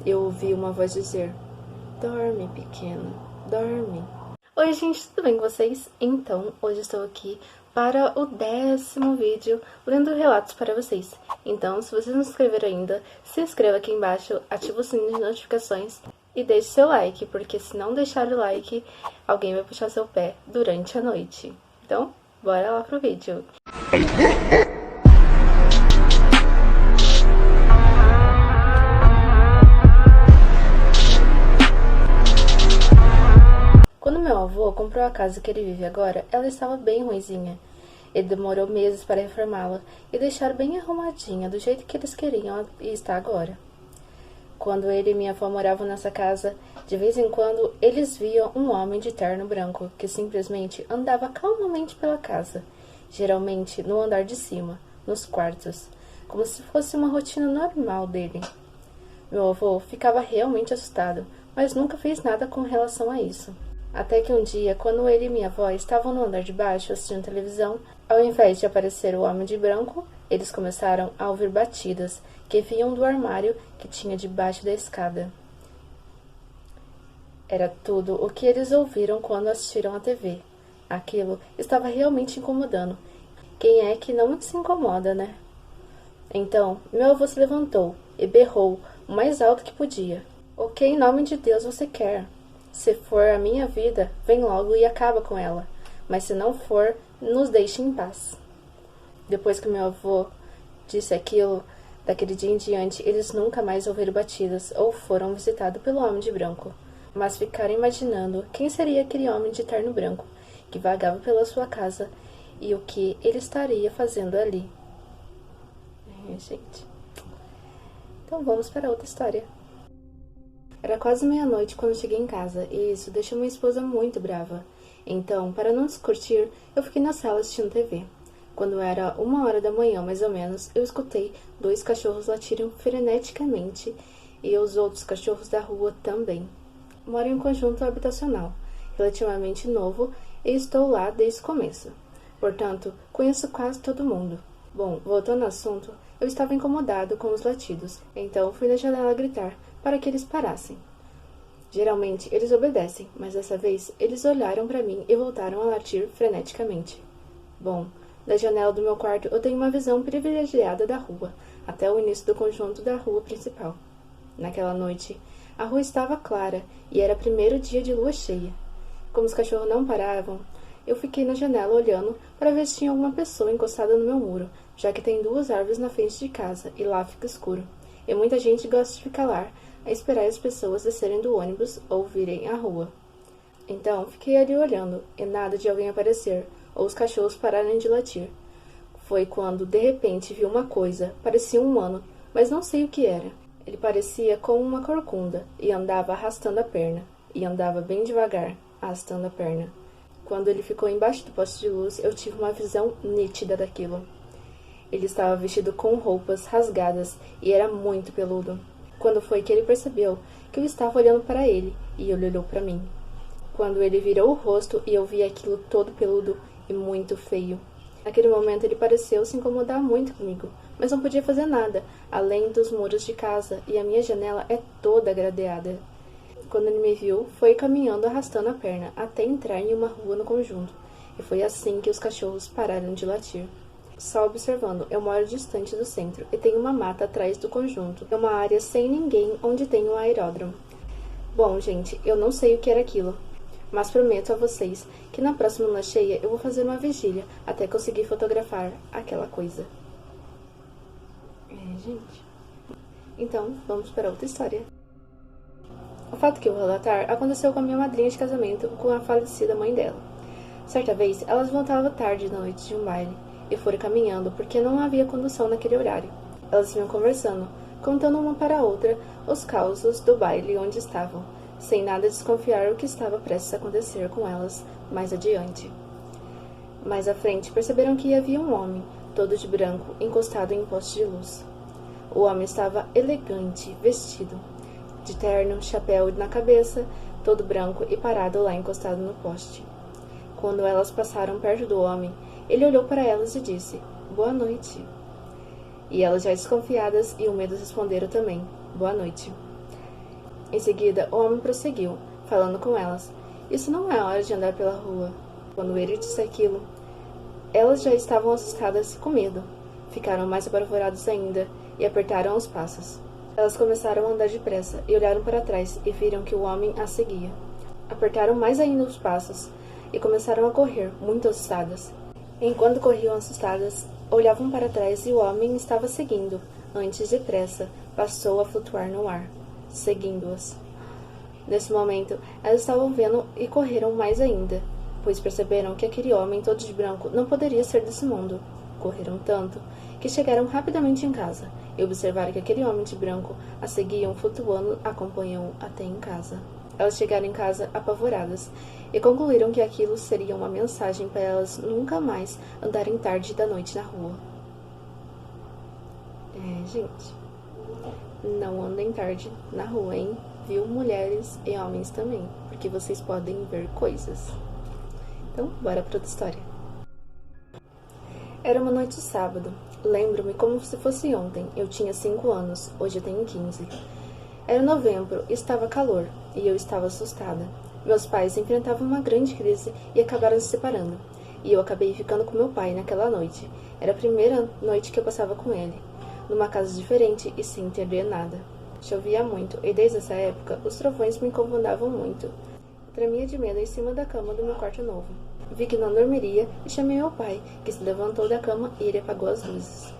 eu ouvi uma voz dizer: "Dorme, pequena, dorme." Oi, gente, tudo bem com vocês? Então, hoje estou aqui para o 10º vídeo lendo relatos para vocês. Então, se vocês não se inscreveram ainda, se inscreva aqui embaixo, ativa o sininho de notificações e deixe seu like, porque se não deixar o like, alguém vai puxar seu pé durante a noite. Então, bora lá pro vídeo. Quando meu avô comprou a casa que ele vive agora, ela estava bem ruinzinha. Ele demorou meses para reformá-la e deixar bem arrumadinha, do jeito que eles queriam e está agora. Quando ele e minha avó moravam nessa casa, de vez em quando eles viam um homem de terno branco que simplesmente andava calmamente pela casa, geralmente no andar de cima, nos quartos, como se fosse uma rotina normal dele. Meu avô ficava realmente assustado, mas nunca fez nada com relação a isso. Até que um dia, quando ele e minha avó estavam no andar de baixo assistindo televisão, ao invés de aparecer o homem de branco, eles começaram a ouvir batidas que vinham do armário que tinha debaixo da escada. Era tudo o que eles ouviram quando assistiram à TV. Aquilo estava realmente incomodando. Quem é que não se incomoda, né? Então, meu avô se levantou e berrou o mais alto que podia: "O que em nome de Deus você quer? Se for a minha vida, vem logo e acaba com ela. Mas se não for, nos deixe em paz." Depois que meu avô disse aquilo, daquele dia em diante, eles nunca mais ouviram batidas ou foram visitados pelo homem de branco, mas ficaram imaginando quem seria aquele homem de terno branco que vagava pela sua casa e o que ele estaria fazendo ali. Gente. Então vamos para outra história. Era quase meia-noite quando cheguei em casa, e isso deixou minha esposa muito brava. Então, para não discutir, eu fiquei na sala assistindo TV. Quando era 1h da manhã, mais ou menos, eu escutei 2 cachorros latirem freneticamente, e os outros cachorros da rua também. Moro em um conjunto habitacional, relativamente novo, e estou lá desde o começo. Portanto, conheço quase todo mundo. Bom, voltando ao assunto, eu estava incomodado com os latidos, então fui na janela gritar para que eles parassem. Geralmente eles obedecem, mas dessa vez eles olharam para mim e voltaram a latir freneticamente. Bom, da janela do meu quarto eu tenho uma visão privilegiada da rua, até o início do conjunto da rua principal. Naquela noite, a rua estava clara e era primeiro dia de lua cheia. Como os cachorros não paravam, eu fiquei na janela olhando para ver se tinha alguma pessoa encostada no meu muro, já que tem 2 árvores na frente de casa e lá fica escuro. E muita gente gosta de ficar lá a esperar as pessoas descerem do ônibus ou virem à rua. Então, fiquei ali olhando, e nada de alguém aparecer, ou os cachorros pararem de latir. Foi quando, de repente, vi uma coisa, parecia um humano, mas não sei o que era. Ele parecia como uma corcunda, e andava arrastando a perna, e andava bem devagar, arrastando a perna. Quando ele ficou embaixo do poste de luz, eu tive uma visão nítida daquilo. Ele estava vestido com roupas rasgadas e era muito peludo. Quando foi que ele percebeu que eu estava olhando para ele e ele olhou para mim? Quando ele virou o rosto e eu vi aquilo todo peludo e muito feio. Naquele momento ele pareceu se incomodar muito comigo, mas não podia fazer nada, além dos muros de casa, e a minha janela é toda gradeada. Quando ele me viu, foi caminhando arrastando a perna até entrar em uma rua no conjunto, e foi assim que os cachorros pararam de latir. Só observando, eu moro distante do centro e tenho uma mata atrás do conjunto. É uma área sem ninguém onde tem um aeródromo. Bom, gente, eu não sei o que era aquilo, mas prometo a vocês que na próxima lua cheia eu vou fazer uma vigília até conseguir fotografar aquela coisa. Gente. Então, vamos para outra história. O fato que eu vou relatar aconteceu com a minha madrinha de casamento com a falecida mãe dela. Certa vez, elas voltavam tarde na noite de um baile e foram caminhando porque não havia condução naquele horário. Elas vinham conversando, contando uma para a outra os causos do baile onde estavam, sem nada desconfiar o que estava prestes a acontecer com elas mais adiante. Mais à frente, perceberam que havia um homem, todo de branco, encostado em um poste de luz. O homem estava elegante, vestido de terno, chapéu na cabeça, todo branco e parado lá encostado no poste. Quando elas passaram perto do homem, ele olhou para elas e disse: "Boa noite." E elas, já desconfiadas e o medo, responderam também: "Boa noite." Em seguida, o homem prosseguiu, falando com elas. Isso não é hora de andar pela rua. Quando ele disse aquilo, elas já estavam assustadas e com medo. Ficaram mais apavoradas ainda e apertaram os passos. Elas começaram a andar depressa e olharam para trás e viram que o homem as seguia. Apertaram mais ainda os passos e começaram a correr, muito assustadas. Enquanto corriam assustadas, olhavam para trás e o homem estava seguindo. Antes depressa, passou a flutuar no ar, seguindo-as. Nesse momento, elas estavam vendo e correram mais ainda, pois perceberam que aquele homem todo de branco não poderia ser desse mundo. Correram tanto que chegaram rapidamente em casa e observaram que aquele homem de branco as seguiam flutuando, acompanham até em casa. Elas chegaram em casa apavoradas e concluíram que aquilo seria uma mensagem para elas nunca mais andarem tarde da noite na rua. Gente, não andem tarde na rua, hein? Viu? Mulheres e homens também, porque vocês podem ver coisas. Então, bora para outra história. Era uma noite de sábado. Lembro-me como se fosse ontem. Eu tinha 5 anos, hoje eu tenho 15. Era novembro, estava calor, e eu estava assustada. Meus pais enfrentavam uma grande crise e acabaram se separando. E eu acabei ficando com meu pai naquela noite. Era a primeira noite que eu passava com ele, numa casa diferente e sem entender nada. Chovia muito, e desde essa época, os trovões me incomodavam muito. Eu tremia de medo em cima da cama do meu quarto novo. Vi que não dormiria e chamei meu pai, que se levantou da cama e ele apagou as luzes.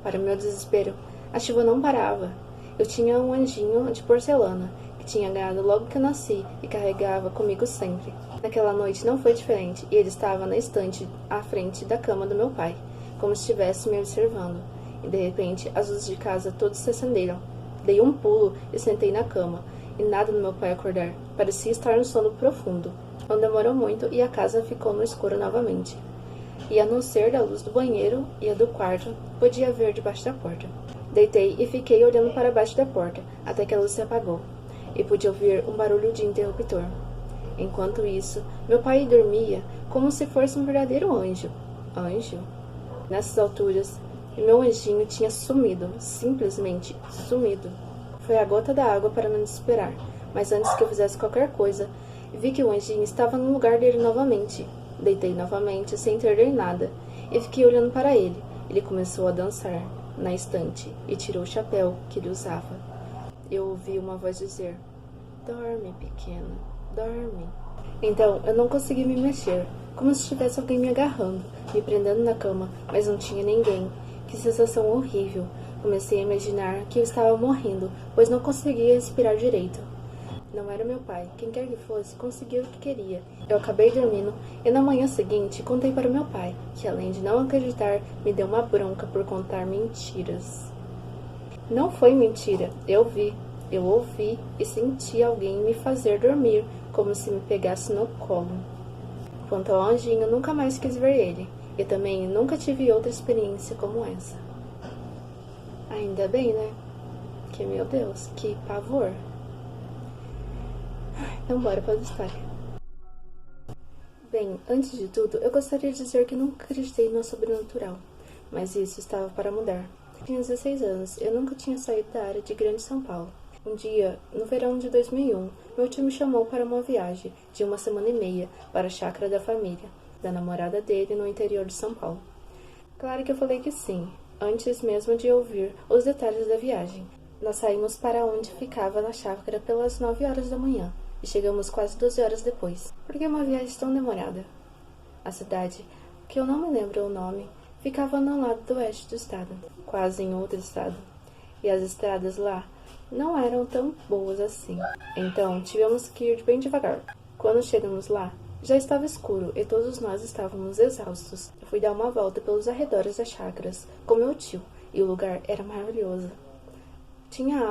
Para meu desespero, a chuva não parava. Eu tinha um anjinho de porcelana, que tinha ganhado logo que eu nasci e carregava comigo sempre. Naquela noite não foi diferente, e ele estava na estante à frente da cama do meu pai, como se estivesse me observando. E de repente, as luzes de casa todas se acenderam. Dei um pulo e sentei na cama, e nada no meu pai acordar. Parecia estar no sono profundo. Não demorou muito e a casa ficou no escuro novamente. E a não ser da luz do banheiro e a do quarto, podia ver debaixo da porta. Deitei e fiquei olhando para baixo da porta, até que a luz se apagou, e pude ouvir um barulho de interruptor. Enquanto isso, meu pai dormia como se fosse um verdadeiro anjo. Anjo? Nessas alturas, meu anjinho tinha sumido, simplesmente sumido. Foi a gota da água para me desesperar, mas antes que eu fizesse qualquer coisa, vi que o anjinho estava no lugar dele novamente. Deitei novamente, sem entender nada, e fiquei olhando para ele. Ele começou a dançar na estante e tirou o chapéu que ele usava. Eu ouvi uma voz dizer: "Dorme, pequena, dorme." Então eu não consegui me mexer, como se tivesse alguém me agarrando, me prendendo na cama, mas não tinha ninguém. Que sensação horrível. Comecei a imaginar que eu estava morrendo, pois não conseguia respirar direito. Não era meu pai, quem quer que fosse, conseguiu o que queria. Eu acabei dormindo e na manhã seguinte contei para meu pai, que além de não acreditar, me deu uma bronca por contar mentiras. Não foi mentira, eu ouvi e senti alguém me fazer dormir, como se me pegasse no colo. Quanto ao anjinho, nunca mais quis ver ele, e também nunca tive outra experiência como essa. Ainda bem, né? Que, meu Deus, que pavor. Então bora para a história. Bem, antes de tudo, eu gostaria de dizer que nunca acreditei no sobrenatural, mas isso estava para mudar. Eu tinha 16 anos, eu nunca tinha saído da área de Grande São Paulo. Um dia, no verão de 2001, meu tio me chamou para uma viagem de 1 semana e meia para a chácara da família, da namorada dele no interior de São Paulo. Claro que eu falei que sim, antes mesmo de ouvir os detalhes da viagem. Nós saímos para onde ficava na chácara pelas 9 horas da manhã. E chegamos quase 12 horas depois. Por que uma viagem tão demorada? A cidade, que eu não me lembro o nome, ficava no lado do oeste do estado, quase em outro estado. E as estradas lá não eram tão boas assim. Então, tivemos que ir bem devagar. Quando chegamos lá, já estava escuro e todos nós estávamos exaustos. Eu fui dar uma volta pelos arredores das chácaras com meu tio, e o lugar era maravilhoso. Tinha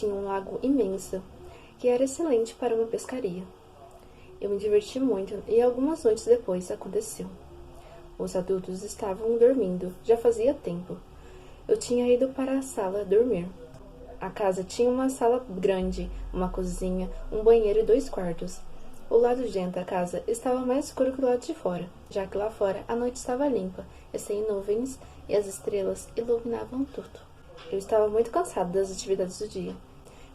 um lago imenso, que era excelente para uma pescaria. Eu me diverti muito e algumas noites depois aconteceu. Os adultos estavam dormindo, já fazia tempo. Eu tinha ido para a sala dormir. A casa tinha uma sala grande, uma cozinha, um banheiro e 2 quartos. O lado de dentro da casa estava mais escuro que o lado de fora, já que lá fora a noite estava limpa e sem nuvens e as estrelas iluminavam tudo. Eu estava muito cansado das atividades do dia.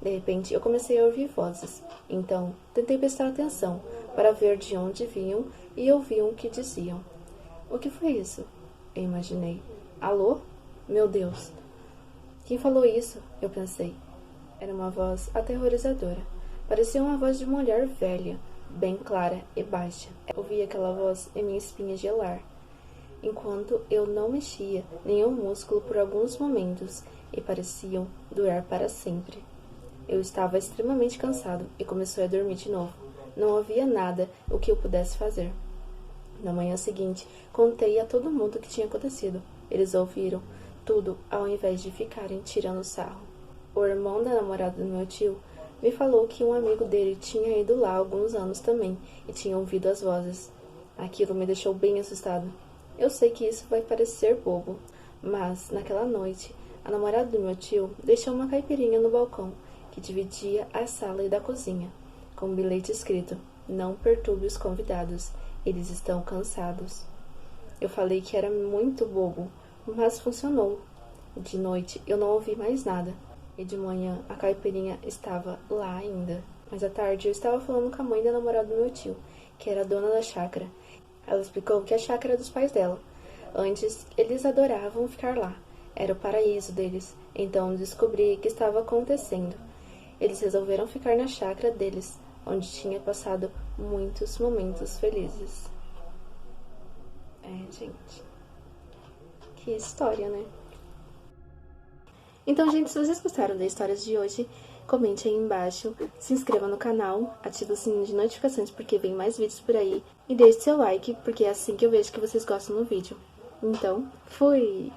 De repente, eu comecei a ouvir vozes. Então, tentei prestar atenção para ver de onde vinham e ouvi o que diziam. O que foi isso? Eu imaginei. Alô? Meu Deus! Quem falou isso? Eu pensei. Era uma voz aterrorizadora. Parecia uma voz de mulher velha, bem clara e baixa. Ouvi aquela voz e minha espinha gelar, enquanto eu não mexia nenhum músculo por alguns momentos e pareciam durar para sempre. Eu estava extremamente cansado e comecei a dormir de novo. Não havia nada o que eu pudesse fazer. Na manhã seguinte, contei a todo mundo o que tinha acontecido. Eles ouviram tudo ao invés de ficarem tirando sarro. O irmão da namorada do meu tio me falou que um amigo dele tinha ido lá há alguns anos também e tinha ouvido as vozes. Aquilo me deixou bem assustado. Eu sei que isso vai parecer bobo, mas naquela noite, a namorada do meu tio deixou uma caipirinha no balcão que dividia a sala e da cozinha, com um bilhete escrito: "Não perturbe os convidados, eles estão cansados." Eu falei que era muito bobo, mas funcionou. De noite eu não ouvi mais nada, e de manhã a caipirinha estava lá ainda. Mas à tarde eu estava falando com a mãe da namorada do meu tio, que era a dona da chácara. Ela explicou que a chácara era dos pais dela. Antes, eles adoravam ficar lá. Era o paraíso deles. Então descobri o que estava acontecendo. Eles resolveram ficar na chácara deles, onde tinha passado muitos momentos felizes. Gente. Que história, né? Então, gente, se vocês gostaram da história de hoje, comente aí embaixo, se inscreva no canal, ative o sininho de notificações porque vem mais vídeos por aí e deixe seu like, porque é assim que eu vejo que vocês gostam do vídeo. Então, fui!